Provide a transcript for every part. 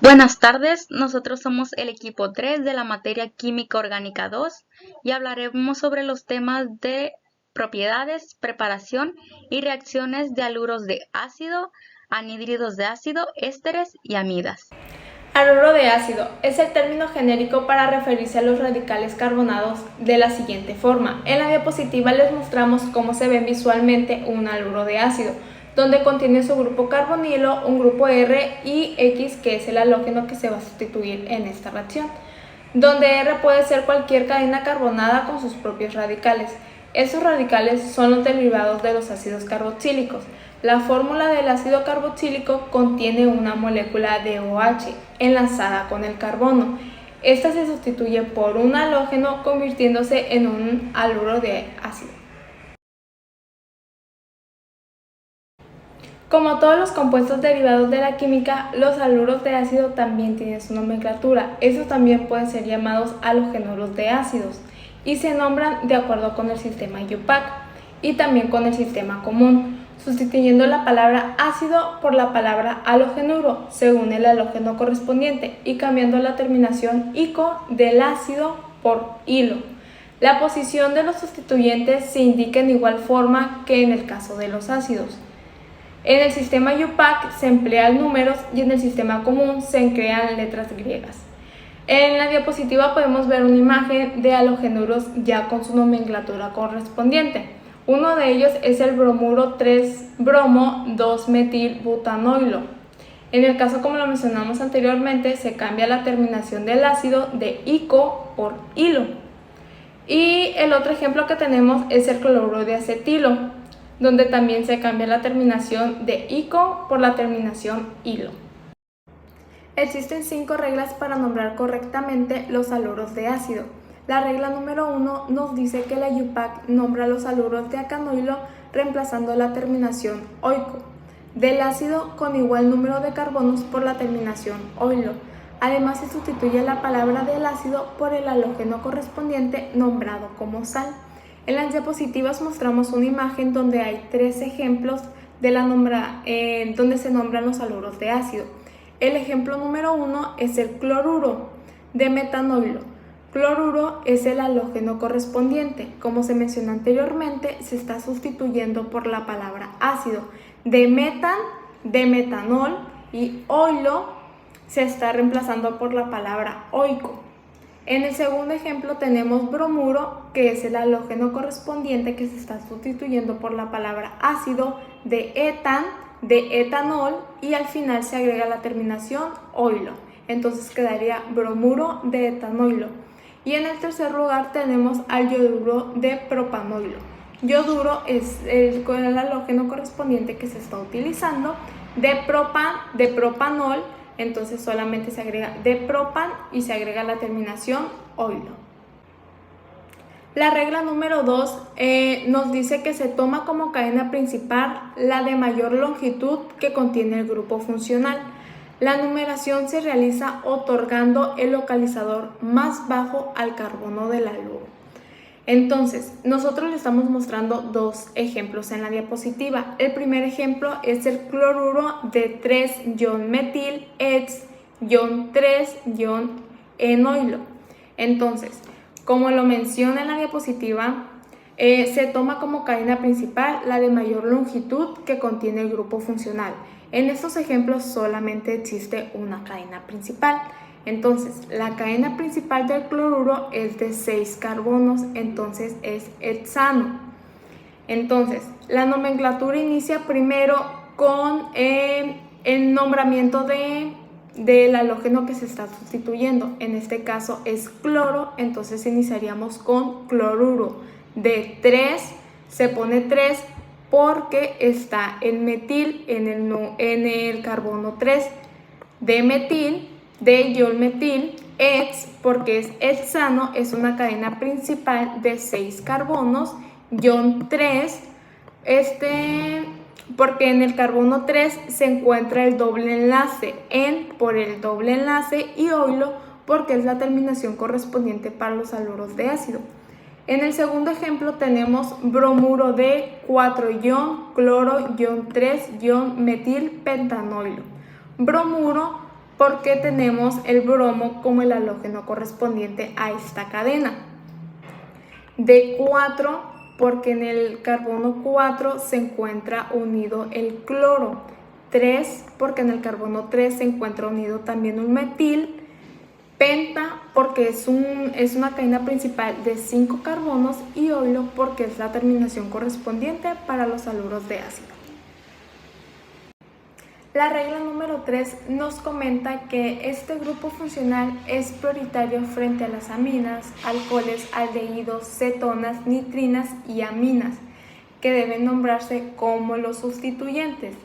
Buenas tardes, nosotros somos el equipo 3 de la materia Química Orgánica 2 y hablaremos sobre los temas de propiedades, preparación y reacciones de haluros de ácido, anhídridos de ácido, ésteres y amidas. Haluro de ácido es el término genérico para referirse a los radicales carbonados de la siguiente forma. En la diapositiva les mostramos cómo se ve visualmente un haluro de ácido, donde contiene su grupo carbonilo, un grupo R y X, que es el halógeno que se va a sustituir en esta reacción, donde R puede ser cualquier cadena carbonada con sus propios radicales. Estos radicales son los derivados de los ácidos carboxílicos. La fórmula del ácido carboxílico contiene una molécula de OH enlazada con el carbono. Esta se sustituye por un halógeno convirtiéndose en un haluro de ácido. Como todos los compuestos derivados de la química, los haluros de ácido también tienen su nomenclatura. Estos también pueden ser llamados halogenuros de ácidos y se nombran de acuerdo con el sistema IUPAC y también con el sistema común, sustituyendo la palabra ácido por la palabra halogenuro según el halógeno correspondiente y cambiando la terminación ico del ácido por hilo. La posición de los sustituyentes se indica en igual forma que en el caso de los ácidos. En el sistema IUPAC se emplean números y en el sistema común se emplean letras griegas. En la diapositiva podemos ver una imagen de halogenuros ya con su nomenclatura correspondiente. Uno de ellos es el bromuro 3-bromo 2-metil-butanoilo. En el caso, como lo mencionamos anteriormente, se cambia la terminación del ácido de ico por hilo. Y el otro ejemplo que tenemos es el cloruro de acetilo, donde también se cambia la terminación de ico por la terminación hilo. Existen 5 reglas para nombrar correctamente los haluros de ácido. La regla número 1 nos dice que la IUPAC nombra los haluros de acanoilo reemplazando la terminación oico del ácido con igual número de carbonos por la terminación oilo. Además, se sustituye la palabra del ácido por el halógeno correspondiente nombrado como sal. En las diapositivas mostramos una imagen donde hay 3 ejemplos de donde se nombran los haluros de ácido. El ejemplo número 1 es el cloruro de metanoilo. Cloruro es el halógeno correspondiente. Como se mencionó anteriormente, se está sustituyendo por la palabra ácido. De metan, de metanol, y oilo se está reemplazando por la palabra oico. En el segundo ejemplo tenemos bromuro, que es el halógeno correspondiente que se está sustituyendo por la palabra ácido, de etan, de etanol, y al final se agrega la terminación oilo. Entonces quedaría bromuro de etanoilo. Y en el tercer lugar tenemos al yoduro de propanoilo. Yoduro es el halógeno correspondiente que se está utilizando. De propanol, entonces solamente se agrega de propan y se agrega la terminación oilo. La regla número 2 nos dice que se toma como cadena principal la de mayor longitud que contiene el grupo funcional. La numeración se realiza otorgando el localizador más bajo al carbono del haluro. Entonces, nosotros le estamos mostrando 2 ejemplos en la diapositiva. El primer ejemplo es el cloruro de 3-metil-3-enoilo. Entonces, como lo menciona en la diapositiva, se toma como cadena principal la de mayor longitud que contiene el grupo funcional. En estos ejemplos solamente existe una cadena principal. Entonces, la cadena principal del cloruro es de 6 carbonos, entonces es hexano. Entonces, la nomenclatura inicia primero con el nombramiento del halógeno que se está sustituyendo. En este caso es cloro, entonces iniciaríamos con cloruro de 3, se pone 3 porque está el metil en el carbono 3, de metil, de yolmetil, hex porque es hexano, es una cadena principal de 6 carbonos, ion 3, porque en el carbono 3 se encuentra el doble enlace, en por el doble enlace y oilo porque es la terminación correspondiente para los haluros de ácido. En el segundo ejemplo tenemos bromuro de 4-ion, cloro, ion 3, ion metil, pentanoilo. Bromuro porque tenemos el bromo como el halógeno correspondiente a esta cadena. De 4, porque en el carbono 4 se encuentra unido el cloro. 3, porque en el carbono 3 se encuentra unido también un metil. Penta, porque es una cadena principal de 5 carbonos. Y oilo, porque es la terminación correspondiente para los haluros de ácido. La regla número 3 nos comenta que este grupo funcional es prioritario frente a las aminas, alcoholes, aldehídos, cetonas, nitrinas y aminas, que deben nombrarse como los sustituyentes.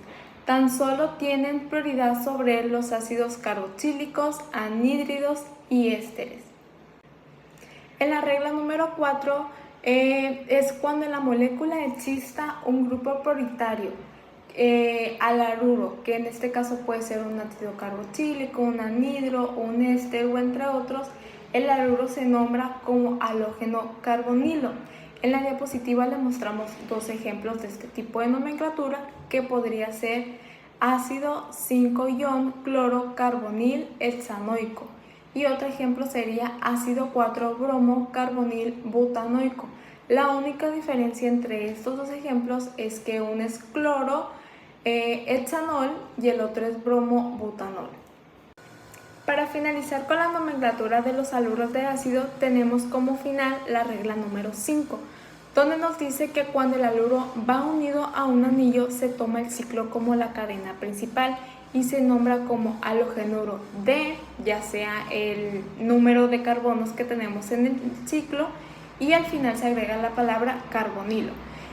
Tan solo tienen prioridad sobre los ácidos carboxílicos, anhídridos y ésteres. En la regla número 4 es cuando en la molécula exista un grupo prioritario al haluro, que en este caso puede ser un ácido carboxílico, un anhidro, un éster o entre otros. El haluro se nombra como halógeno carbonilo. En la diapositiva le mostramos dos ejemplos de este tipo de nomenclatura, que podría ser ácido 5-ion clorocarbonil hexanoico, y otro ejemplo sería ácido 4-bromo carbonil butanoico. La única diferencia entre estos dos ejemplos es que uno es cloro hexanol y el otro es bromo butanol. Para finalizar con la nomenclatura de los haluros de ácido, tenemos como final la regla número 5, donde nos dice que cuando el haluro va unido a un anillo se toma el ciclo como la cadena principal y se nombra como halogenuro D, ya sea el número de carbonos que tenemos en el ciclo, y al final se agrega la palabra carbonilo.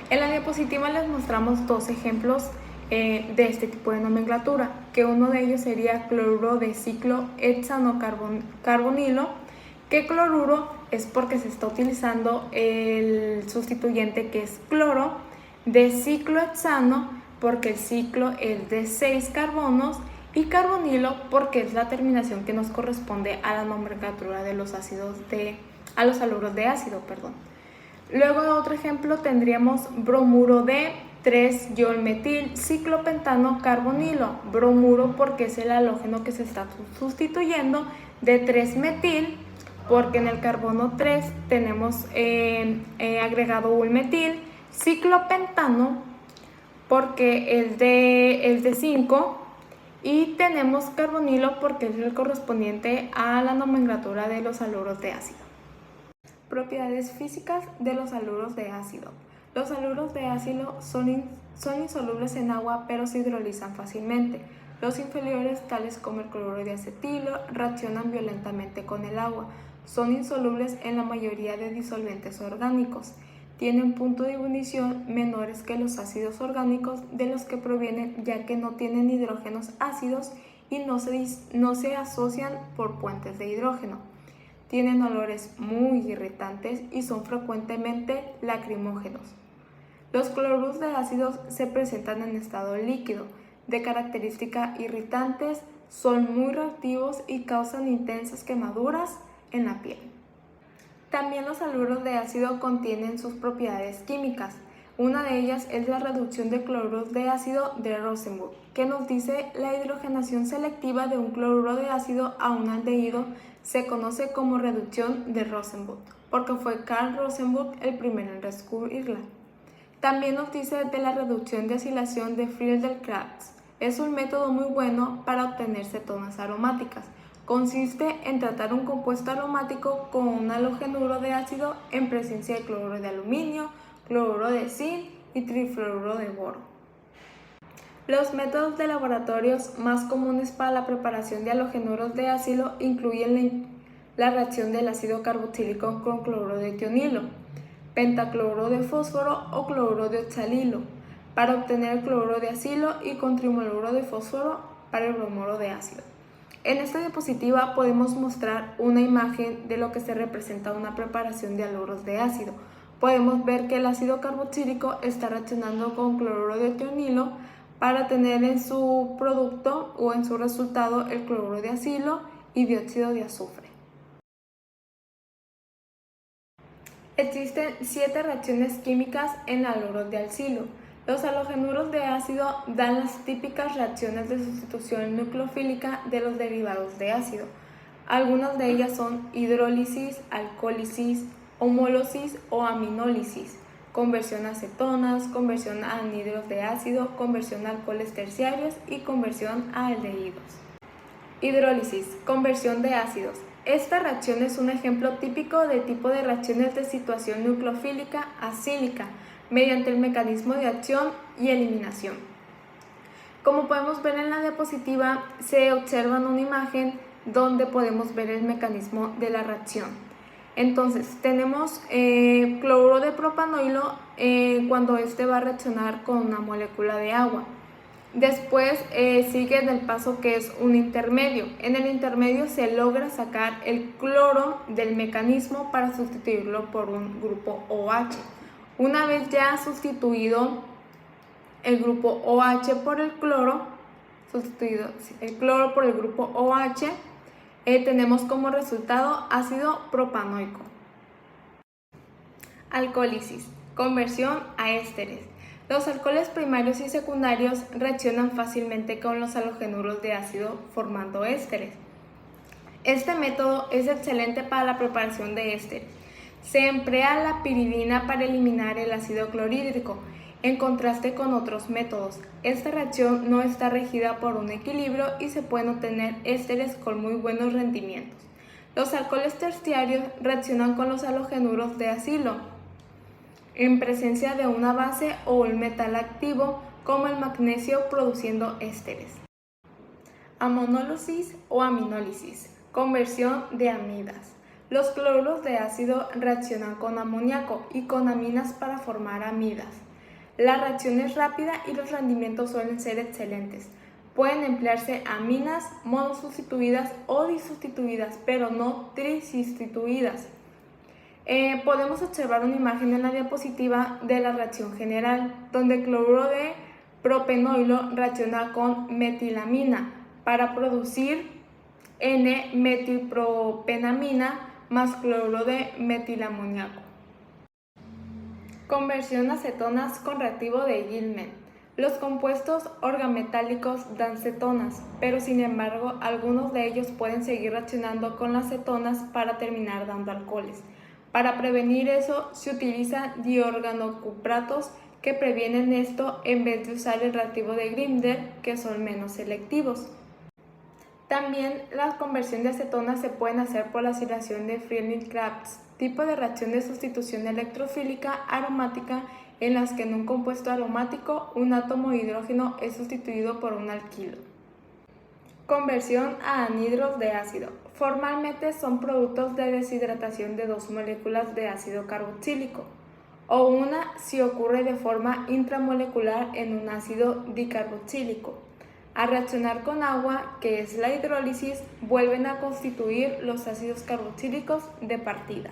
En la diapositiva les mostramos dos ejemplos de este tipo de nomenclatura, que uno de ellos sería cloruro de ciclo hexano-carbonilo, que cloruro es porque se está utilizando el sustituyente que es cloro, de ciclo hexano porque el ciclo es de 6 carbonos, y carbonilo porque es la terminación que nos corresponde a la nomenclatura de los a los haluros de ácido, Luego de otro ejemplo tendríamos bromuro de 3-ion-metil ciclopentano carbonilo. Bromuro porque es el halógeno que se está sustituyendo, de 3-metil porque en el carbono 3 tenemos agregado un metil, ciclopentano porque es de 5, y tenemos carbonilo porque es el correspondiente a la nomenclatura de los haluros de ácido. Propiedades físicas de los haluros de ácido. Los haluros de ácido son insolubles en agua, pero se hidrolizan fácilmente. Los inferiores, tales como el cloruro de acetilo, reaccionan violentamente con el agua. Son insolubles en la mayoría de disolventes orgánicos. Tienen punto de ebullición menores que los ácidos orgánicos de los que provienen, ya que no tienen hidrógenos ácidos y no se asocian por puentes de hidrógeno. Tienen olores muy irritantes y son frecuentemente lacrimógenos. Los cloruros de ácidos se presentan en estado líquido, de características irritantes, son muy reactivos y causan intensas quemaduras en la piel. También los haluros de ácido contienen sus propiedades químicas. Una de ellas es la reducción de cloruros de ácido de Rosenburg, que nos dice la hidrogenación selectiva de un cloruro de ácido a un aldehído se conoce como reducción de Rosenburg, porque fue Karl Rosenburg el primero en descubrirla. También nos dice de la reducción de acilación de Friedel-Crafts. Es un método muy bueno para obtener cetonas aromáticas. Consiste en tratar un compuesto aromático con un halogenuro de ácido en presencia de cloruro de aluminio, cloruro de zinc y trifluoruro de boro. Los métodos de laboratorios más comunes para la preparación de halogenuros de ácido incluyen la reacción del ácido carboxílico con cloruro de tionilo, pentacloruro de fósforo o cloruro de oxalilo para obtener el cloruro de acilo y con trimoluro de fósforo para el bromuro de ácido. En esta diapositiva podemos mostrar una imagen de lo que se representa una preparación de haluros de ácido. Podemos ver que el ácido carboxílico está reaccionando con cloruro de tionilo para tener en su producto o en su resultado el cloruro de acilo y dióxido de azufre. Existen 7 reacciones químicas en haluros de alcilo. Los halogenuros de ácido dan las típicas reacciones de sustitución nucleofílica de los derivados de ácido. Algunas de ellas son hidrólisis, alcólisis, homólisis o aminólisis, conversión a cetonas, conversión a anhidros de ácido, conversión a alcoholes terciarios y conversión a aldehídos. Hidrólisis, conversión de ácidos. Esta reacción es un ejemplo típico del tipo de reacciones de situación nucleofílica acílica, mediante el mecanismo de acción y eliminación. Como podemos ver en la diapositiva, se observa en una imagen donde podemos ver el mecanismo de la reacción. Entonces, tenemos cloruro de propanoilo cuando este va a reaccionar con una molécula de agua. Después sigue en el paso que es un intermedio. En el intermedio se logra sacar el cloro del mecanismo para sustituirlo por un grupo OH. Una vez ya sustituido el grupo OH por el cloro, sustituido el cloro por el grupo OH, tenemos como resultado ácido propanoico. Alcólisis, conversión a ésteres. Los alcoholes primarios y secundarios reaccionan fácilmente con los halogenuros de ácido formando ésteres. Este método es excelente para la preparación de ésteres. Se emplea la piridina para eliminar el ácido clorhídrico, en contraste con otros métodos. Esta reacción no está regida por un equilibrio y se pueden obtener ésteres con muy buenos rendimientos. Los alcoholes terciarios reaccionan con los halogenuros de acilo, en presencia de una base o un metal activo como el magnesio produciendo ésteres. Amonólisis o aminólisis, conversión de amidas. Los cloruros de ácido reaccionan con amoníaco y con aminas para formar amidas. La reacción es rápida y los rendimientos suelen ser excelentes. Pueden emplearse aminas monosustituidas o disustituidas, pero no trisustituidas. Podemos observar una imagen en la diapositiva de la reacción general, donde el cloruro de propenoilo reacciona con metilamina para producir N-metilpropenamina más cloruro de metilamoníaco. Conversión a cetonas con reactivo de Gilman. Los compuestos organometálicos dan cetonas, pero sin embargo algunos de ellos pueden seguir reaccionando con las cetonas para terminar dando alcoholes. Para prevenir eso se utilizan diorganocupratos que previenen esto en vez de usar el reactivo de Grinder, que son menos selectivos. También la conversión de acetonas se pueden hacer por la oxidación de Freundlich-Crafts, tipo de reacción de sustitución electrofílica aromática en las que en un compuesto aromático un átomo de hidrógeno es sustituido por un alquilo. Conversión a anhidros de ácido. Formalmente son productos de deshidratación de dos moléculas de ácido carboxílico, o una si ocurre de forma intramolecular en un ácido dicarboxílico. Al reaccionar con agua, que es la hidrólisis, vuelven a constituir los ácidos carboxílicos de partida.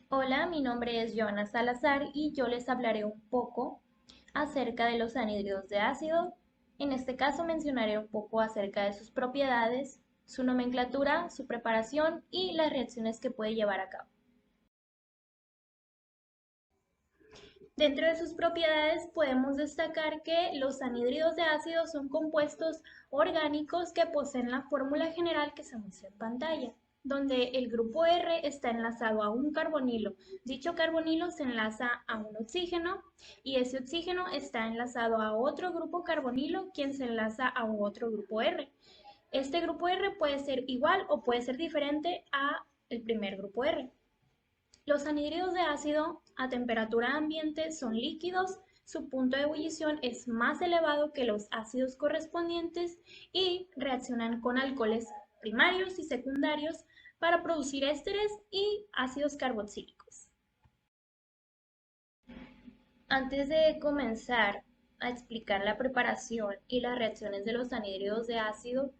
Hola, mi nombre es Joana Salazar y yo les hablaré un poco acerca de los anhídridos de ácido. En este caso mencionaré un poco acerca de sus propiedades, su nomenclatura, su preparación y las reacciones que puede llevar a cabo. Dentro de sus propiedades podemos destacar que los anhídridos de ácido son compuestos orgánicos que poseen la fórmula general que se muestra en pantalla, donde el grupo R está enlazado a un carbonilo. Dicho carbonilo se enlaza a un oxígeno y ese oxígeno está enlazado a otro grupo carbonilo, quien se enlaza a un otro grupo R. Este grupo R puede ser igual o puede ser diferente a el primer grupo R. Los anhídridos de ácido a temperatura ambiente son líquidos, su punto de ebullición es más elevado que los ácidos correspondientes y reaccionan con alcoholes primarios y secundarios para producir ésteres y ácidos carboxílicos. Antes de comenzar a explicar la preparación y las reacciones de los anhídridos de ácido,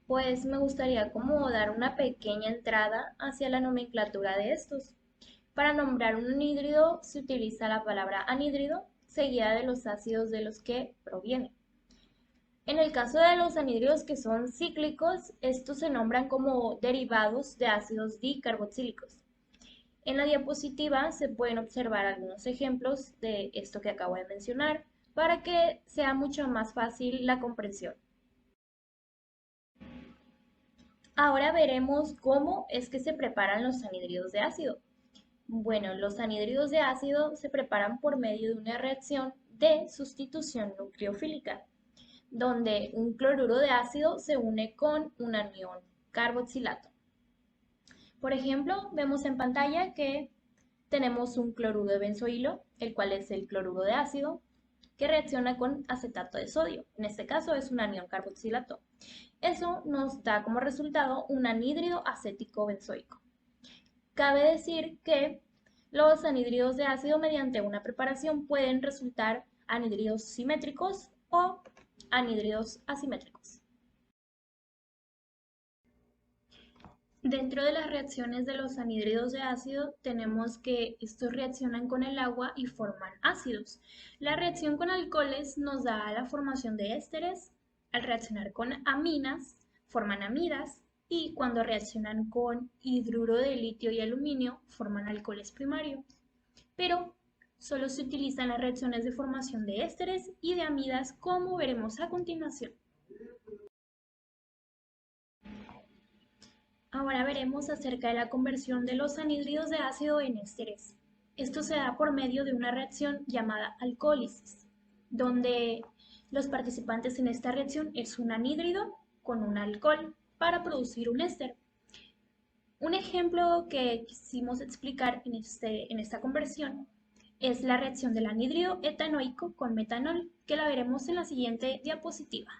pues me gustaría como dar una pequeña entrada hacia la nomenclatura de estos. Para nombrar un anhídrido se utiliza la palabra anhídrido seguida de los ácidos de los que proviene. En el caso de los anhídridos que son cíclicos, estos se nombran como derivados de ácidos dicarboxílicos. En la diapositiva se pueden observar algunos ejemplos de esto que acabo de mencionar para que sea mucho más fácil la comprensión. Ahora veremos cómo es que se preparan los anhídridos de ácido. Bueno, los anhídridos de ácido se preparan por medio de una reacción de sustitución nucleofílica, donde un cloruro de ácido se une con un anión carboxilato. Por ejemplo, vemos en pantalla que tenemos un cloruro de benzoilo, el cual es el cloruro de ácido, que reacciona con acetato de sodio. En este caso es un anión carboxilato. Eso nos da como resultado un anhídrido acético benzoico. Cabe decir que los anhídridos de ácido mediante una preparación pueden resultar anhídridos simétricos o anhídridos asimétricos. Dentro de las reacciones de los anhídridos de ácido tenemos que estos reaccionan con el agua y forman ácidos. La reacción con alcoholes nos da la formación de ésteres, al reaccionar con aminas forman amidas y cuando reaccionan con hidruro de litio y aluminio forman alcoholes primarios. Pero solo se utilizan las reacciones de formación de ésteres y de amidas como veremos a continuación. Ahora veremos acerca de la conversión de los anhídridos de ácido en ésteres. Esto se da por medio de una reacción llamada alcohólisis, donde los participantes en esta reacción es un anhídrido con un alcohol para producir un éster. Un ejemplo que quisimos explicar en esta conversión es la reacción del anhídrido etanoico con metanol, que la veremos en la siguiente diapositiva.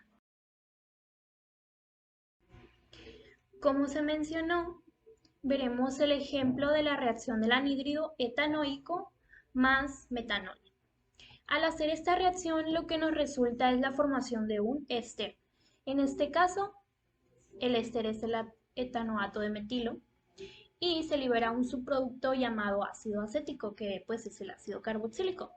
Como se mencionó, veremos el ejemplo de la reacción del anhídrido etanoico más metanol. Al hacer esta reacción, lo que nos resulta es la formación de un éster. En este caso, el éster es el etanoato de metilo y se libera un subproducto llamado ácido acético, que pues es el ácido carboxílico.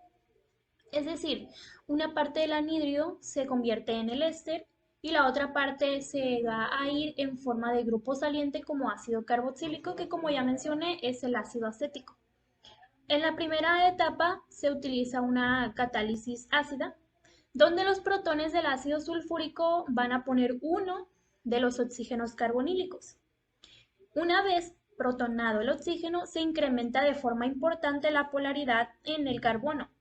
Es decir, una parte del anhídrido se convierte en el éster y la otra parte se va a ir en forma de grupo saliente como ácido carboxílico, que como ya mencioné es el ácido acético. En la primera etapa se utiliza una catálisis ácida, donde los protones del ácido sulfúrico van a poner uno de los oxígenos carbonílicos. Una vez protonado el oxígeno, se incrementa de forma importante la polaridad en el carbono.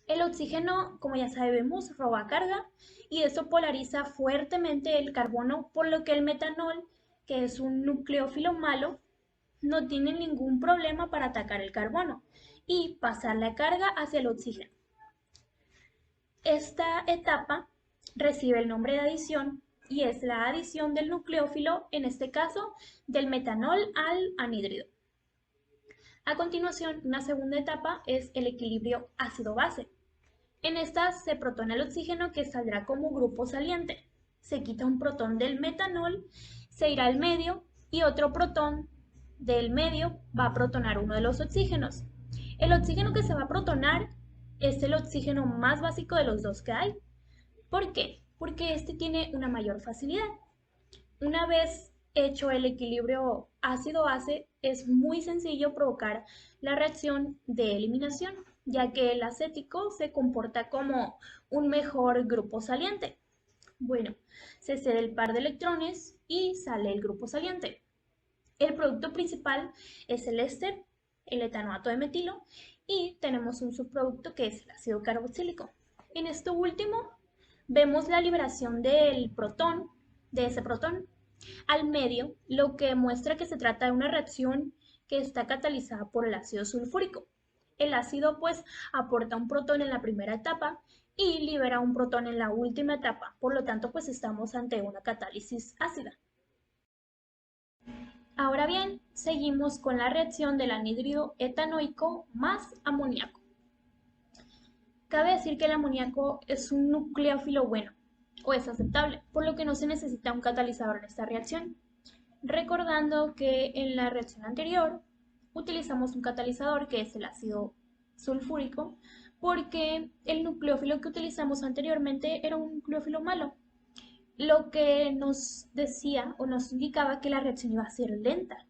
El oxígeno, como ya sabemos, roba carga y eso polariza fuertemente el carbono, por lo que el metanol, que es un nucleófilo malo, no tiene ningún problema para atacar el carbono y pasar la carga hacia el oxígeno. Esta etapa recibe el nombre de adición y es la adición del nucleófilo, en este caso del metanol al anhídrido. A continuación, una segunda etapa es el equilibrio ácido-base. En esta se protona el oxígeno, que saldrá como grupo saliente. Se quita un protón del metanol, se irá al medio y otro protón del medio va a protonar uno de los oxígenos. El oxígeno que se va a protonar es el oxígeno más básico de los dos que hay. ¿Por qué? Porque este tiene una mayor facilidad. Una vez hecho el equilibrio ácido-base, es muy sencillo provocar la reacción de eliminación, ya que el acético se comporta como un mejor grupo saliente. Bueno, se cede el par de electrones y sale el grupo saliente. El producto principal es el éster, el etanoato de metilo, y tenemos un subproducto que es el ácido carboxílico. En esto último, vemos la liberación del protón, de ese protón, al medio, lo que muestra que se trata de una reacción que está catalizada por el ácido sulfúrico. El ácido pues aporta un protón en la primera etapa y libera un protón en la última etapa, por lo tanto pues estamos ante una catálisis ácida. Ahora bien, seguimos con la reacción del anhídrido etanoico más amoníaco. Cabe decir que el amoníaco es un nucleófilo bueno o es aceptable, por lo que no se necesita un catalizador en esta reacción. Recordando que en la reacción anterior utilizamos un catalizador que es el ácido sulfúrico, porque el nucleófilo que utilizamos anteriormente era un nucleófilo malo, lo que nos decía o nos indicaba que la reacción iba a ser lenta.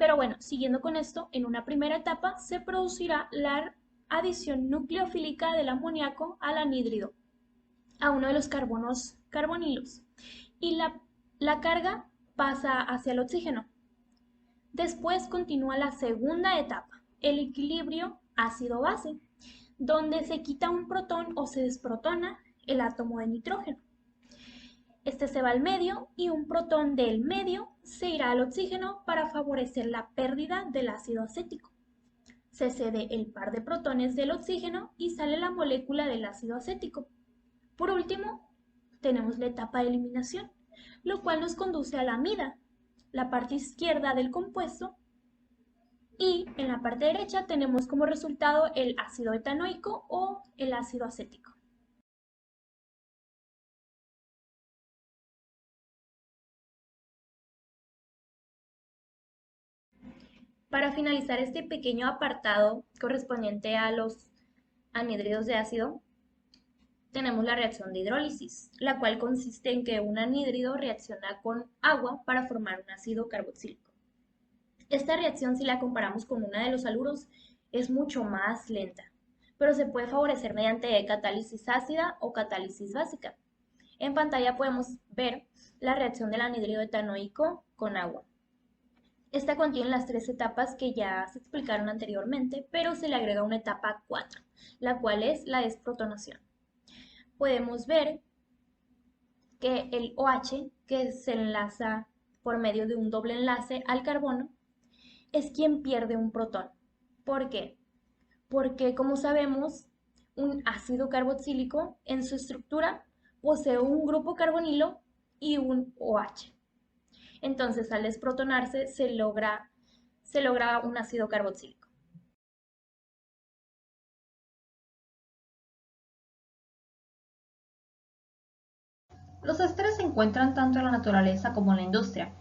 Pero bueno, siguiendo con esto, en una primera etapa se producirá la adición nucleofílica del amoníaco al anhídrido, a uno de los carbonos carbonilos, y la carga pasa hacia el oxígeno. Después continúa la segunda etapa, el equilibrio ácido-base, donde se quita un protón o se desprotona el átomo de nitrógeno. Este se va al medio y un protón del medio se irá al oxígeno para favorecer la pérdida del ácido acético. Se cede el par de protones del oxígeno y sale la molécula del ácido acético. Por último, tenemos la etapa de eliminación, lo cual nos conduce a la amida, la parte izquierda del compuesto, y en la parte derecha tenemos como resultado el ácido etanoico o el ácido acético. Para finalizar este pequeño apartado correspondiente a los anhídridos de ácido, tenemos la reacción de hidrólisis, la cual consiste en que un anhídrido reacciona con agua para formar un ácido carboxílico. Esta reacción, si la comparamos con una de los haluros, es mucho más lenta, pero se puede favorecer mediante catálisis ácida o catálisis básica. En pantalla podemos ver la reacción del anhídrido etanoico con agua. Esta contiene las tres etapas que ya se explicaron anteriormente, pero se le agrega una etapa 4, la cual es la desprotonación. Podemos ver que el OH, que se enlaza por medio de un doble enlace al carbono, es quien pierde un protón. ¿Por qué? Porque, como sabemos, un ácido carboxílico en su estructura posee un grupo carbonilo y un OH. Entonces, al desprotonarse se logra un ácido carboxílico. Los ésteres se encuentran tanto en la naturaleza como en la industria.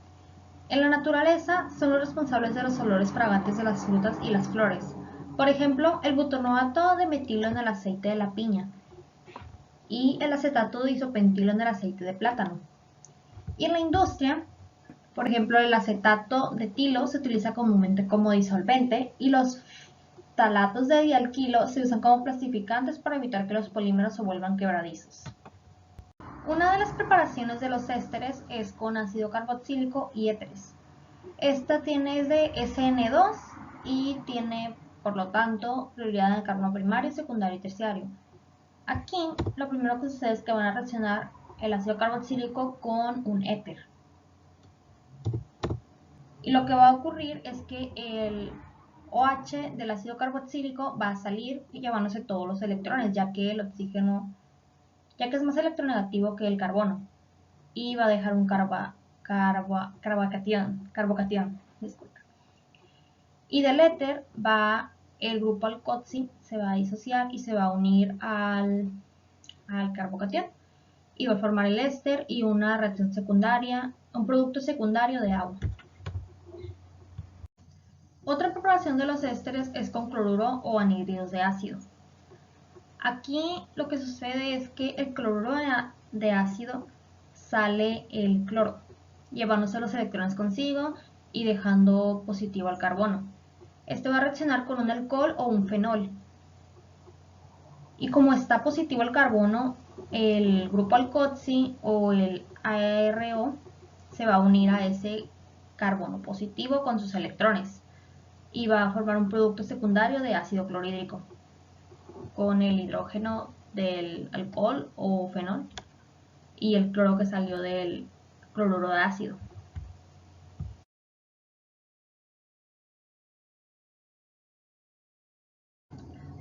En la naturaleza son los responsables de los olores fragantes de las frutas y las flores. Por ejemplo, el butonato de metilo en el aceite de la piña y el acetato de isopentilo en el aceite de plátano. Y en la industria, por ejemplo, el acetato de etilo se utiliza comúnmente como disolvente y los talatos de dialquilo se usan como plastificantes para evitar que los polímeros se vuelvan quebradizos. Una de las preparaciones de los ésteres es con ácido carboxílico y éteres. Esta tiene de SN2 y tiene, por lo tanto, prioridad en el carbono primario, secundario y terciario. Aquí, lo primero que sucede es que van a reaccionar el ácido carboxílico con un éter. Y lo que va a ocurrir es que el OH del ácido carboxílico va a salir y llevándose todos los electrones, ya que el oxígeno, ya que es más electronegativo que el carbono, y va a dejar un carbocatión, disculpa. Y del éter va el grupo alcoxi, se va a disociar y se va a unir al carbocatión y va a formar el éster y una reacción secundaria, un producto secundario de agua. Otra preparación de los ésteres es con cloruro o anhídridos de ácido. Aquí lo que sucede es que el cloruro de ácido sale el cloro, llevándose los electrones consigo y dejando positivo al carbono. Este va a reaccionar con un alcohol o un fenol. Y como está positivo el carbono, el grupo alcoxi o el ARO se va a unir a ese carbono positivo con sus electrones y va a formar un producto secundario de ácido clorhídrico con el hidrógeno del alcohol o fenol y el cloro que salió del cloruro de ácido.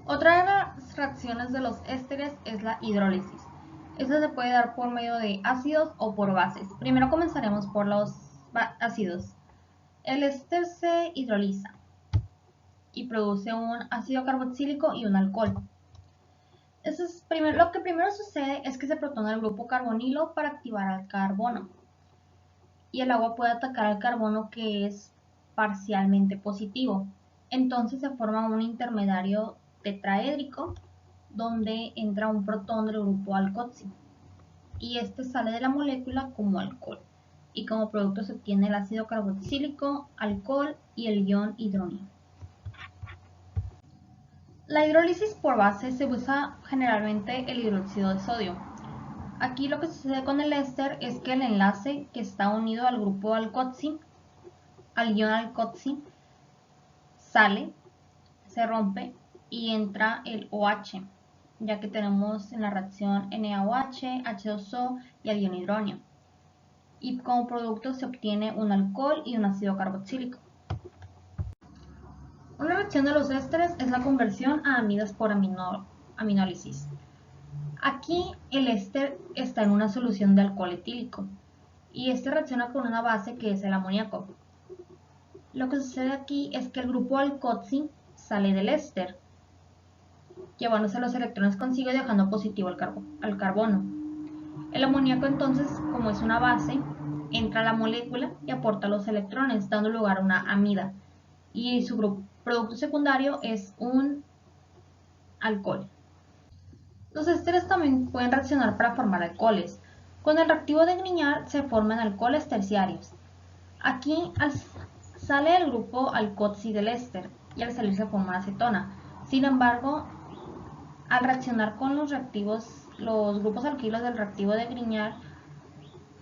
Otra de las reacciones de los ésteres es la hidrólisis. Esta se puede dar por medio de ácidos o por bases. Primero comenzaremos por los ácidos. El éster se hidroliza y produce un ácido carboxílico y un alcohol. Lo que primero sucede es que se protona el grupo carbonilo para activar al carbono. Y el agua puede atacar al carbono que es parcialmente positivo. Entonces se forma un intermediario tetraédrico donde entra un protón del grupo alcoxi y este sale de la molécula como alcohol. y como producto se obtiene el ácido carboxílico, alcohol y el ion hidrógeno. La hidrólisis por base se usa generalmente el hidróxido de sodio. Aquí lo que sucede con el éster es que el enlace que está unido al grupo alcoxi, al ion alcoxi, sale, se rompe y entra el OH, ya que tenemos en la reacción NaOH, H2O y el ion hidrógeno. Y como producto se obtiene un alcohol y un ácido carboxílico. Una reacción de los ésteres es la conversión a amidas por aminólisis. Aquí el éster está en una solución de alcohol etílico y este reacciona con una base que es el amoníaco. Lo que sucede aquí es que el grupo alcoxi sale del éster, llevándose los electrones consigo y dejando positivo al carbono. El amoníaco entonces, como es una base, entra a la molécula y aporta los electrones, dando lugar a una amida. Y su producto secundario es un alcohol. Los ésteres también pueden reaccionar para formar alcoholes. Con el reactivo de Grignard se forman alcoholes terciarios. Aquí sale el grupo alcoxi del éster y al salir se forma acetona. Sin embargo, al reaccionar con los grupos alquilos del reactivo de Grignard,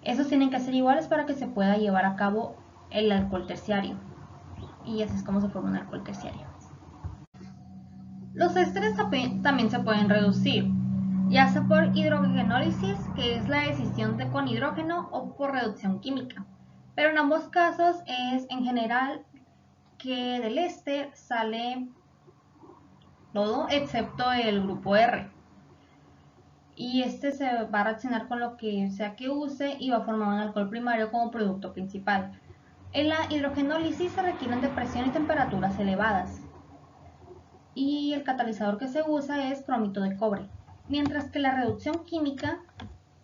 esos tienen que ser iguales para que se pueda llevar a cabo el alcohol terciario. Y así es como se forma un alcohol terciario. Los ésteres también se pueden reducir, ya sea por hidrogenólisis, que es la decisión con hidrógeno, o por reducción química. Pero en ambos casos es en general que del éster sale todo excepto el grupo R. Y este se va a reaccionar con lo que sea que use y va a formar un alcohol primario como producto principal. En la hidrogenólisis se requieren de presión y temperaturas elevadas. Y el catalizador que se usa es cromito de cobre. Mientras que la reducción química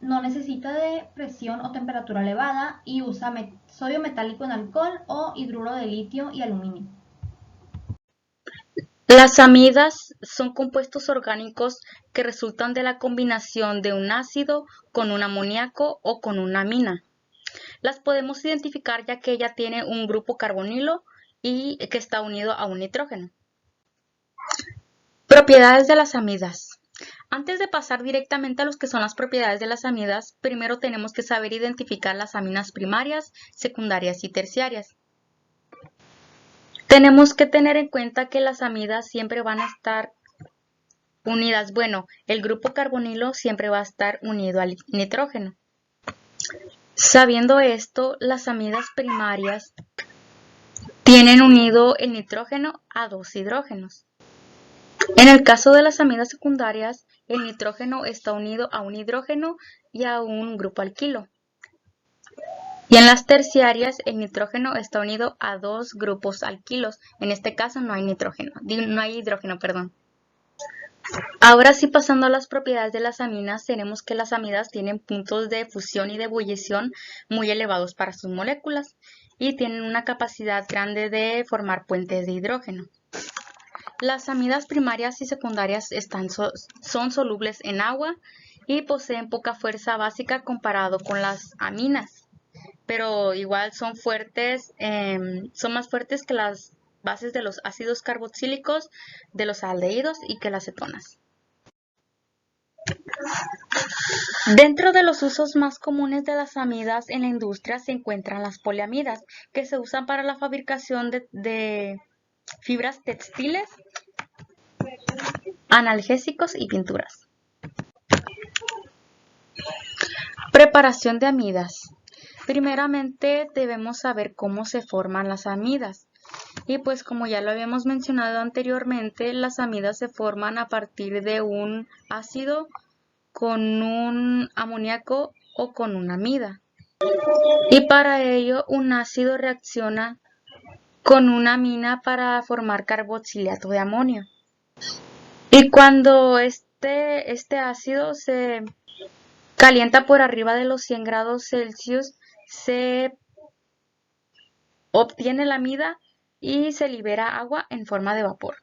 no necesita de presión o temperatura elevada y usa sodio metálico en alcohol o hidruro de litio y aluminio. Las amidas son compuestos orgánicos que resultan de la combinación de un ácido con un amoníaco o con una amina. Las podemos identificar ya que ella tiene un grupo carbonilo y que está unido a un nitrógeno. Propiedades de las amidas. Antes de pasar directamente a los que son las propiedades de las amidas, primero tenemos que saber identificar las aminas primarias, secundarias y terciarias. Tenemos que tener en cuenta que las amidas siempre van a estar unidas. Bueno, el grupo carbonilo siempre va a estar unido al nitrógeno. Sabiendo esto, las amidas primarias tienen unido el nitrógeno a dos hidrógenos. En el caso de las amidas secundarias, el nitrógeno está unido a un hidrógeno y a un grupo alquilo. Y en las terciarias, el nitrógeno está unido a dos grupos alquilos. En este caso no hay hidrógeno, perdón. Ahora sí, pasando a las propiedades de las aminas, tenemos que las amidas tienen puntos de fusión y de ebullición muy elevados para sus moléculas y tienen una capacidad grande de formar puentes de hidrógeno. Las amidas primarias y secundarias son solubles en agua y poseen poca fuerza básica comparado con las aminas, pero igual son más fuertes que las bases de los ácidos carboxílicos, de los aldehídos y que las cetonas. Dentro de los usos más comunes de las amidas en la industria se encuentran las poliamidas, que se usan para la fabricación de fibras textiles, analgésicos y pinturas. Preparación de amidas. Primeramente debemos saber cómo se forman las amidas. Y pues como ya lo habíamos mencionado anteriormente, las amidas se forman a partir de un ácido con un amoníaco o con una amida. Y para ello un ácido reacciona con una amina para formar carboxilato de amonio. Y cuando este ácido se calienta por arriba de los 100 grados Celsius, se obtiene la amida y se libera agua en forma de vapor.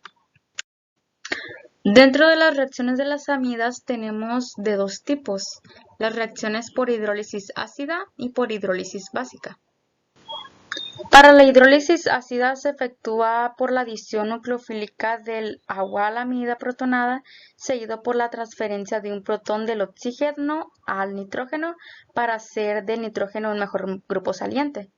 Dentro de las reacciones de las amidas tenemos de dos tipos, las reacciones por hidrólisis ácida y por hidrólisis básica. Para la hidrólisis ácida se efectúa por la adición nucleofílica del agua a la amida protonada, seguido por la transferencia de un protón del oxígeno al nitrógeno para hacer del nitrógeno un mejor grupo saliente.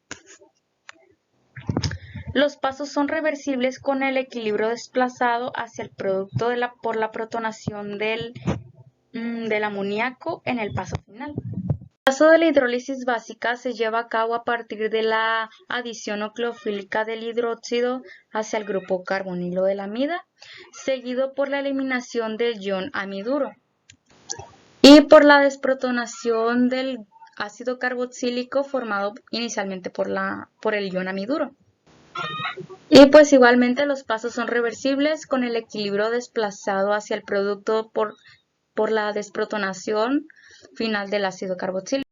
Los pasos son reversibles con el equilibrio desplazado hacia el producto por la protonación del amoníaco en el paso final. El paso de la hidrólisis básica se lleva a cabo a partir de la adición nucleofílica del hidróxido hacia el grupo carbonilo de la amida, seguido por la eliminación del ion amiduro y por la desprotonación del ácido carboxílico formado inicialmente por el ion amiduro. Y pues igualmente los pasos son reversibles con el equilibrio desplazado hacia el producto por la desprotonación final del ácido carboxílico.